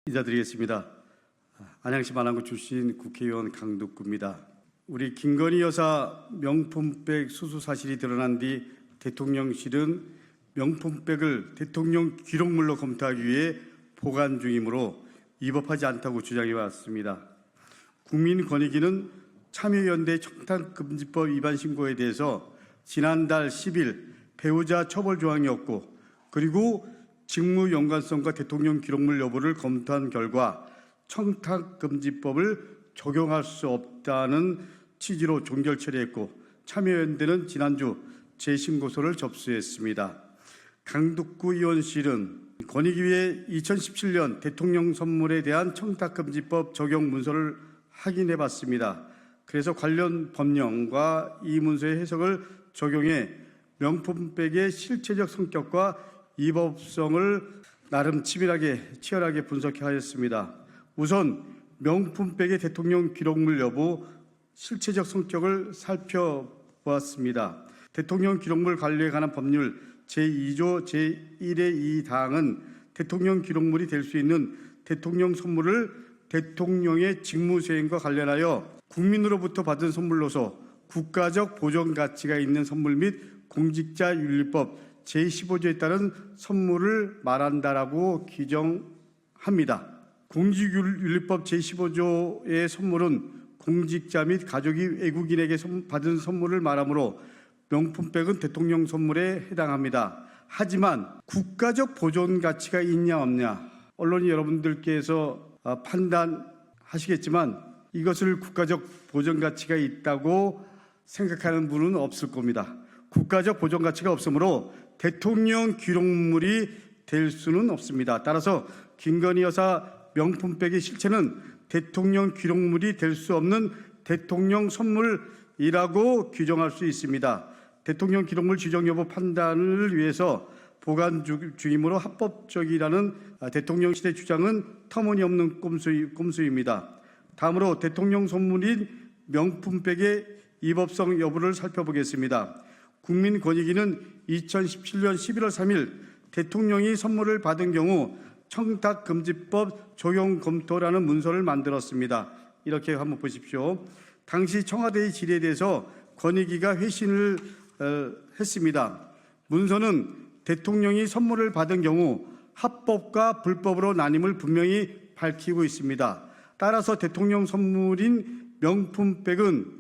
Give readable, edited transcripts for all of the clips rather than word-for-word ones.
인사드리겠습니다. 안양시 마랑구 출신 국회의원 강덕구입니다. 우리 김건희 여사 명품백 수수 사실이 드러난 뒤 대통령실은 명품백을 대통령 기록물로 검토하기 위해 보관 중이므로 위법하지 않다고 주장해 왔습니다. 국민권익위는 참여연대 청탁금지법 위반 신고에 대해서 지난달 10일 배우자 처벌 조항이 없고 그리고 직무 연관성과 대통령 기록물 여부를 검토한 결과 청탁금지법을 적용할 수 없다는 취지로 종결 처리했고 참여연대는 지난주 재신고서를 접수했습니다. 강덕구 의원실은 권익위에 2017년 대통령 선물에 대한 청탁금지법 적용 문서를 확인해 봤습니다. 그래서 관련 법령과 이 문서의 해석을 적용해 명품백의 실체적 성격과 위법성을 나름 치열하게 분석하였습니다. 우선 명품백의 대통령 기록물 여부 실체적 성격을 살펴보았습니다. 대통령 기록물 관리에 관한 법률 제2조 제1의 2항은 대통령 기록물이 될 수 있는 대통령 선물을 대통령의 직무 수행과 관련하여 국민으로부터 받은 선물로서 국가적 보존 가치가 있는 선물 및 공직자윤리법 제15조에 따른 선물을 말한다라고 규정합니다. 공직윤리법 제15조의 선물은 공직자 및 가족이 외국인에게 받은 선물을 말하므로 명품백은 대통령 선물에 해당합니다. 하지만 국가적 보존 가치가 있냐 없냐 언론이 여러분들께서 판단하시겠지만 이것을 국가적 보존 가치가 있다고 생각하는 분은 없을 겁니다. 국가적 보존 가치가 없으므로 대통령 기록물이 될 수는 없습니다. 따라서 김건희 여사 명품백의 실체는 대통령 기록물이 될 수 없는 대통령 선물이라고 규정할 수 있습니다. 대통령 기록물 지정 여부 판단을 위해서 보관 중이므로 합법적이라는 대통령실의 주장은 터무니없는 꼼수입니다. 다음으로 대통령 선물인 명품백의 위법성 여부를 살펴보겠습니다. 국민권익위는 2017년 11월 3일 대통령이 선물을 받은 경우 청탁금지법 적용 검토라는 문서를 만들었습니다. 이렇게 한번 보십시오. 당시 청와대의 질의에 대해서 권익위가 회신을 했습니다. 문서는 대통령이 선물을 받은 경우 합법과 불법으로 나뉨을 분명히 밝히고 있습니다. 따라서 대통령 선물인 명품백은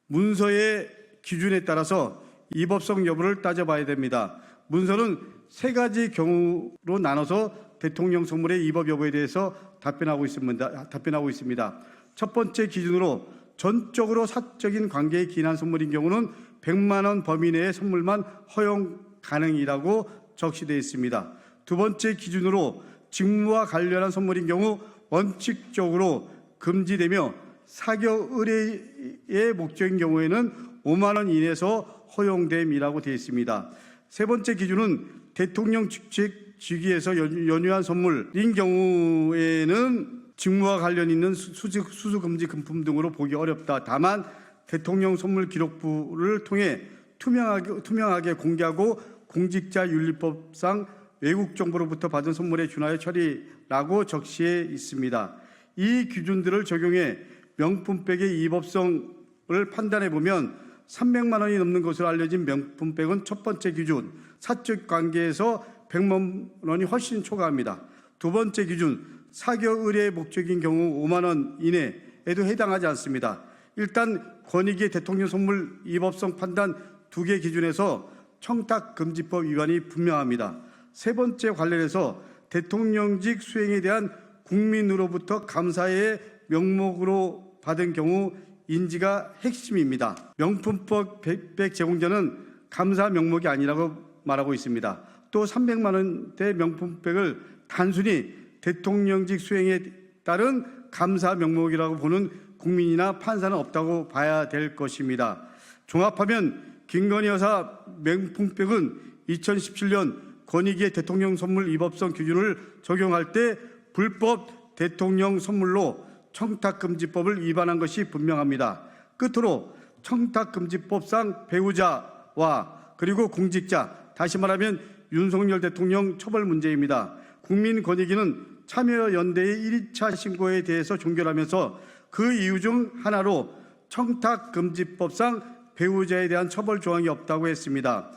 문서의 기준에 따라서 위법성 여부를 따져봐야 됩니다. 문서는 세 가지 경우로 나눠서 대통령 선물의 위법 여부에 대해서 답변하고 있습니다. 첫 번째 기준으로 전적으로 사적인 관계에 기인한 선물인 경우는 100만 원 범위 내의 선물만 허용 가능이라고 적시되어 있습니다. 두 번째 기준으로 직무와 관련한 선물인 경우 원칙적으로 금지되며 사교 의뢰의 목적인 경우에는 5만 원 이내에서 허용됨이라고 되어 있습니다. 세 번째 기준은 대통령 직위에서 연유한 선물인 경우에는 직무와 관련 있는 수수금지 금품 등으로 보기 어렵다. 다만 대통령 선물 기록부를 통해 투명하게 공개하고 공직자윤리법상 외국 정보로부터 받은 선물에 준하여 처리라고 적시해 있습니다. 이 기준들을 적용해 명품백의 위법성을 판단해 보면 300만 원이 넘는 것으로 알려진 명품백은 첫 번째 기준, 사적 관계에서 100만 원이 훨씬 초과합니다. 두 번째 기준, 사교 의뢰의 목적인 경우 5만 원 이내에도 해당하지 않습니다. 일단 권익위의 대통령 선물 위법성 판단 두 개 기준에서 청탁금지법 위반이 분명합니다. 세 번째 관련해서 대통령직 수행에 대한 국민으로부터 감사의 명목으로 받은 경우 인지가 핵심입니다. 명품백 제공자는 감사 명목이 아니라고 말하고 있습니다. 또 300만 원대 명품백을 단순히 대통령직 수행에 따른 감사 명목이라고 보는 국민이나 판사는 없다고 봐야 될 것입니다. 종합하면 김건희 여사 명품백은 2017년 권익위의 대통령 선물 위법성 기준을 적용할 때 불법 대통령 선물로 청탁금지법을 위반한 것이 분명합니다. 끝으로 청탁금지법상 배우자와 그리고 공직자, 다시 말하면 윤석열 대통령 처벌 문제입니다. 국민권익위는 참여연대의 1차 신고에 대해서 종결하면서 그 이유 중 하나로 청탁금지법상 배우자에 대한 처벌 조항이 없다고 했습니다.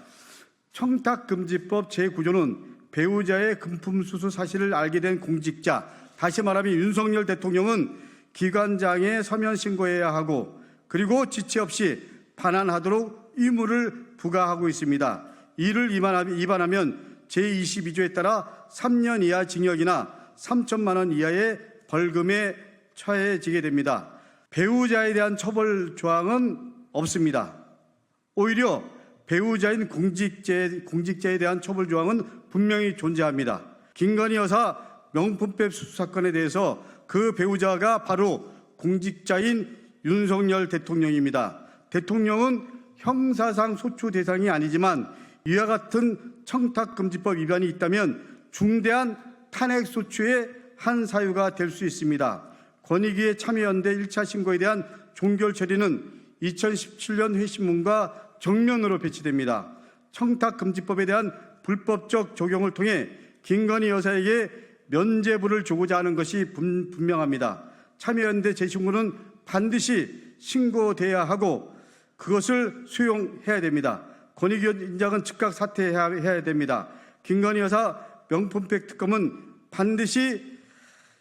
청탁금지법 제9조는 배우자의 금품수수 사실을 알게 된 공직자, 다시 말하면 윤석열 대통령은 기관장에 서면 신고해야 하고 그리고 지체 없이 반환하도록 의무를 부과하고 있습니다. 이를 위반하면 제22조에 따라 3년 이하 징역이나 3천만 원 이하의 벌금에 처해지게 됩니다. 배우자에 대한 처벌 조항은 없습니다. 오히려 배우자인 공직자에 대한 처벌 조항은 분명히 존재합니다. 김건희 여사 명품백 수수 사건에 대해서 그 배우자가 바로 공직자인 윤석열 대통령입니다. 대통령은 형사상 소추 대상이 아니지만 이와 같은 청탁금지법 위반이 있다면 중대한 탄핵소추의 한 사유가 될 수 있습니다. 권익위의 참여연대 1차 신고에 대한 종결 처리는 2017년 회신문과 정면으로 배치됩니다. 청탁금지법에 대한 불법적 적용을 통해 김건희 여사에게 면죄부를 주고자 하는 것이 분명합니다. 참여연대 재신고는 반드시 신고돼야 하고 그것을 수용해야 됩니다. 권익위원장은 즉각 사퇴해야 됩니다. 김건희 여사 명품백 특검은 반드시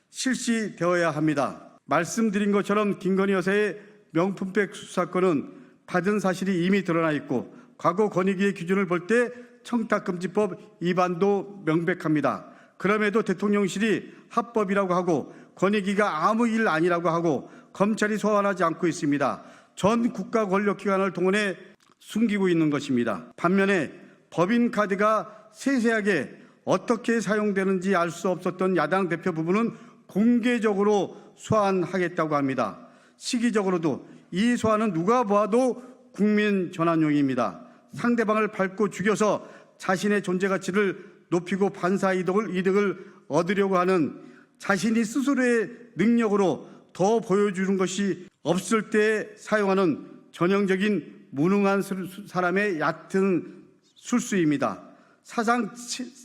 실시되어야 합니다. 말씀드린 것처럼 김건희 여사의 명품백 수수 사건은 받은 사실이 이미 드러나 있고 과거 권익위의 기준을 볼 때 청탁금지법 위반도 명백합니다. 그럼에도 대통령실이 합법이라고 하고 권익위가 아무 일 아니라고 하고 검찰이 소환하지 않고 있습니다. 전 국가 권력기관을 동원해 숨기고 있는 것입니다. 반면에 법인카드가 세세하게 어떻게 사용되는지 알 수 없었던 야당 대표 부부는 공개적으로 소환하겠다고 합니다. 시기적으로도 이 소환은 누가 보아도 국민 전환용입니다. 상대방을 밟고 죽여서 자신의 존재 가치를 높이고 반사 이득을 얻으려고 하는 자신이 스스로의 능력으로 더 보여주는 것이 없을 때 사용하는 전형적인 무능한 사람의 얕은 술수입니다. 사상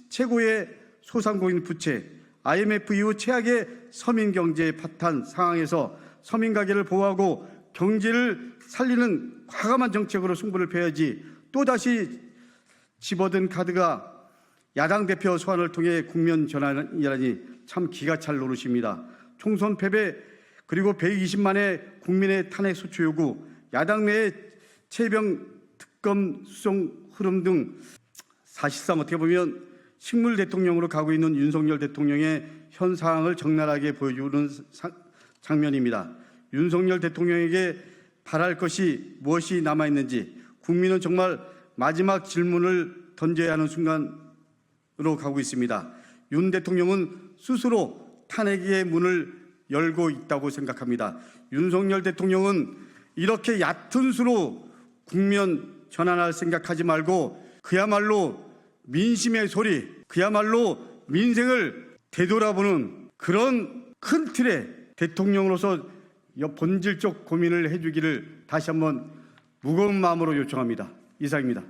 최고의 소상공인 부채, IMF 이후 최악의 서민 경제 파탄 상황에서 서민 가게를 보호하고 경제를 살리는 과감한 정책으로 승부를 펴야지 또다시 집어든 카드가 야당 대표 소환을 통해 국면 전환이라니 참 기가 찰 노릇입니다. 총선 패배 그리고 120만의 국민의 탄핵 소추 요구, 야당 내의 최병 특검 수송 흐름 등 사실상 어떻게 보면 식물 대통령으로 가고 있는 윤석열 대통령의 현 상황을 적나라하게 보여주는 장면입니다. 윤석열 대통령에게 바랄 것이 무엇이 남아있는지 국민은 정말 마지막 질문을 던져야 하는 순간으로 가고 있습니다. 윤 대통령은 스스로 탄핵의 문을 열고 있다고 생각합니다. 윤석열 대통령은 이렇게 얕은 수로 국면 전환할 생각하지 말고 그야말로 민심의 소리, 그야말로 민생을 되돌아보는 그런 큰 틀의 대통령으로서 본질적 고민을 해주기를 다시 한번 무거운 마음으로 요청합니다. 이상입니다.